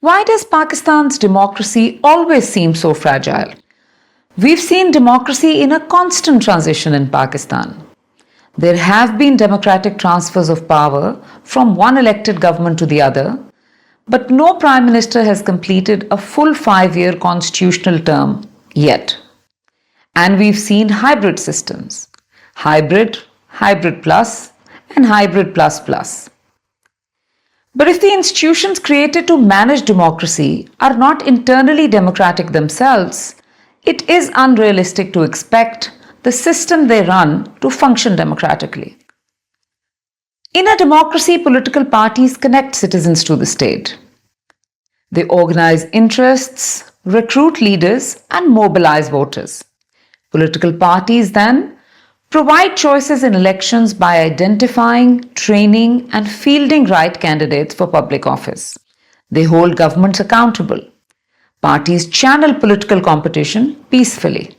Why does Pakistan's democracy always seem so fragile? We've seen democracy in a constant transition in Pakistan. There have been democratic transfers of power from one elected government to the other, but no prime minister has completed a full 5-year constitutional term yet. And we've seen hybrid systems: hybrid, hybrid plus, and hybrid plus plus. But if the institutions created to manage democracy are not internally democratic themselves, it is unrealistic to expect the system they run to function democratically. In a democracy, political parties connect citizens to the state. They organize interests, recruit leaders, and mobilize voters. Political parties then provide choices in elections by identifying, training, and fielding right candidates for public office. They hold governments accountable. Parties channel political competition peacefully.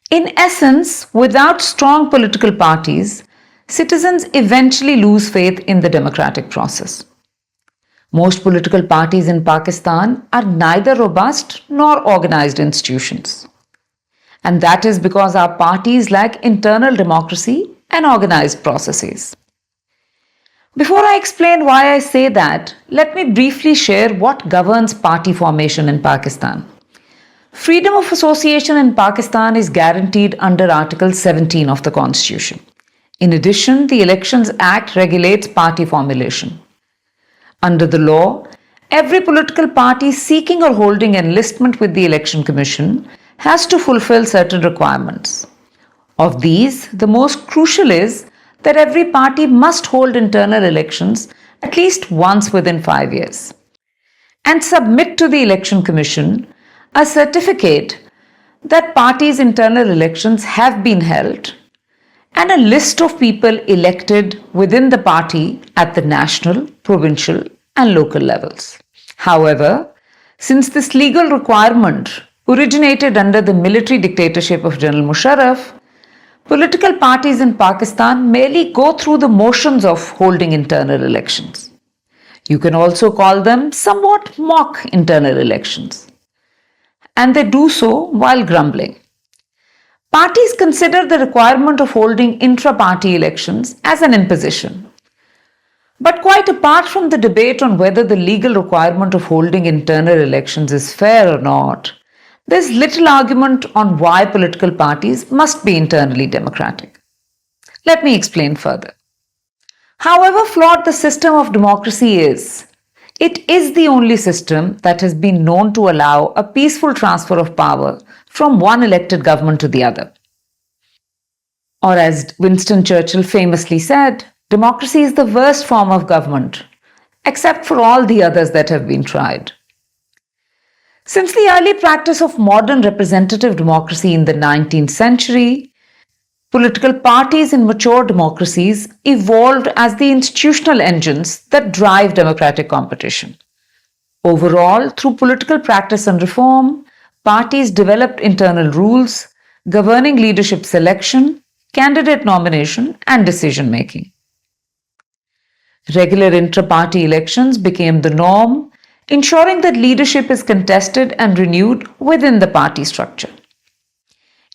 In essence, without strong political parties, citizens eventually lose faith in the democratic process. Most political parties in Pakistan are neither robust nor organized institutions. And that is because our parties lack internal democracy and organized processes. Before I explain why I say that, let me briefly share what governs party formation in Pakistan. Freedom of association in Pakistan is guaranteed under Article 17 of the Constitution. In addition, the Elections Act regulates party formulation. Under the law, every political party seeking or holding enlistment with the Election Commission has to fulfill certain requirements. Of these, the most crucial is that every party must hold internal elections at least once within 5 years and submit to the Election Commission a certificate that parties' internal elections have been held and a list of people elected within the party at the national, provincial, and local levels. However, since this legal requirement originated under the military dictatorship of General Musharraf, political parties in Pakistan merely go through the motions of holding internal elections. You can also call them somewhat mock internal elections. And they do so while grumbling. Parties consider the requirement of holding intra-party elections as an imposition. But quite apart from the debate on whether the legal requirement of holding internal elections is fair or not, there's little argument on why political parties must be internally democratic. Let me explain further. However flawed the system of democracy is, it is the only system that has been known to allow a peaceful transfer of power from one elected government to the other. Or as Winston Churchill famously said, democracy is the worst form of government, except for all the others that have been tried. Since the early practice of modern representative democracy in the 19th century, political parties in mature democracies evolved as the institutional engines that drive democratic competition. Overall, through political practice and reform, parties developed internal rules governing leadership selection, candidate nomination, and decision making. Regular intra-party elections became the norm, ensuring that leadership is contested and renewed within the party structure.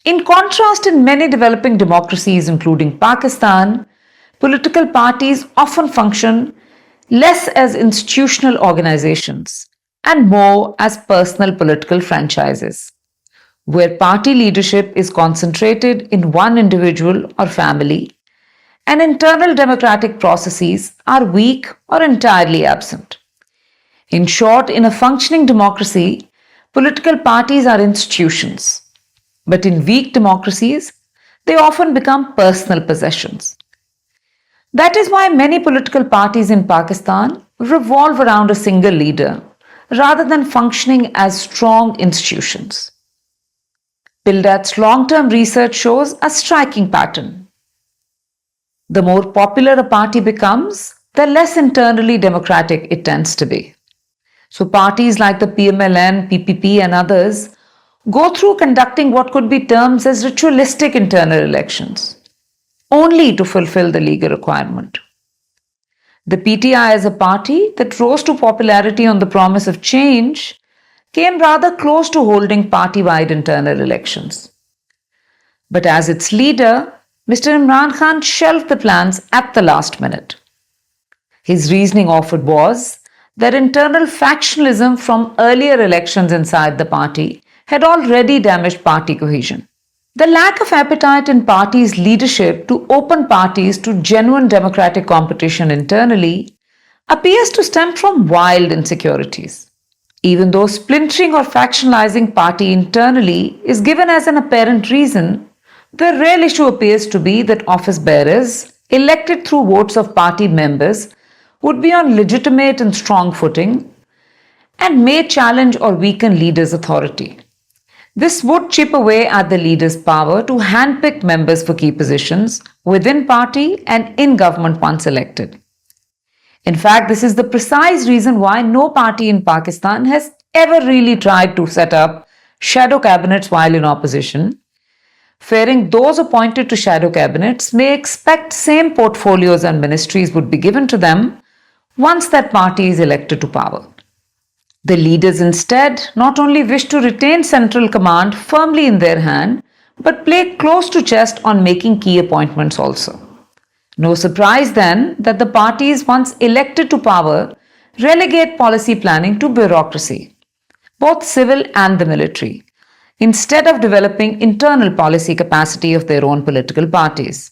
In contrast, in many developing democracies, including Pakistan, political parties often function less as institutional organizations and more as personal political franchises, where party leadership is concentrated in one individual or family, and internal democratic processes are weak or entirely absent. In short, in a functioning democracy, political parties are institutions. But in weak democracies, they often become personal possessions. That is why many political parties in Pakistan revolve around a single leader rather than functioning as strong institutions. Pildat's long-term research shows a striking pattern. The more popular a party becomes, the less internally democratic it tends to be. So parties like the PML-N, PPP and others go through conducting what could be termed as ritualistic internal elections, only to fulfill the legal requirement. The PTI as a party that rose to popularity on the promise of change came rather close to holding party-wide internal elections. But as its leader, Mr. Imran Khan shelved the plans at the last minute. His reasoning offered was that internal factionalism from earlier elections inside the party had already damaged party cohesion. The lack of appetite in party's leadership to open parties to genuine democratic competition internally appears to stem from wild insecurities. Even though splintering or factionalizing party internally is given as an apparent reason, the real issue appears to be that office bearers, elected through votes of party members, would be on legitimate and strong footing and may challenge or weaken leaders' authority. This would chip away at the leader's power to handpick members for key positions within party and in government once elected. In fact, this is the precise reason why no party in Pakistan has ever really tried to set up shadow cabinets while in opposition, fearing those appointed to shadow cabinets may expect same portfolios and ministries would be given to them once that party is elected to power. The leaders instead not only wish to retain central command firmly in their hand, but play close to chest on making key appointments also. No surprise then that the parties once elected to power relegate policy planning to bureaucracy, both civil and the military, instead of developing internal policy capacity of their own political parties.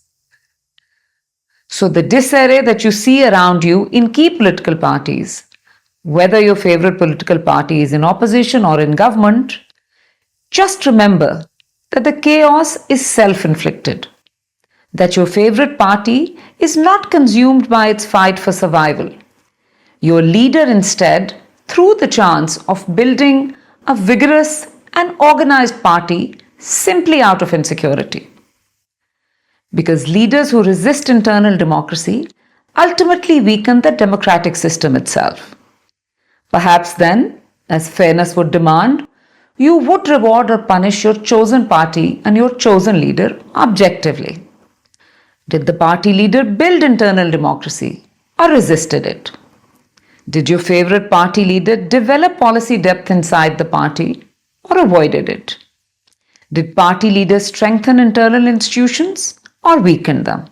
So the disarray that you see around you in key political parties, whether your favorite political party is in opposition or in government, just remember that the chaos is self-inflicted, that your favorite party is not consumed by its fight for survival. Your leader instead threw the chance of building a vigorous and organized party simply out of insecurity. Because leaders who resist internal democracy ultimately weaken the democratic system itself. Perhaps then, as fairness would demand, you would reward or punish your chosen party and your chosen leader objectively. Did the party leader build internal democracy or resisted it? Did your favorite party leader develop policy depth inside the party or avoided it? Did party leaders strengthen internal institutions or weaken them?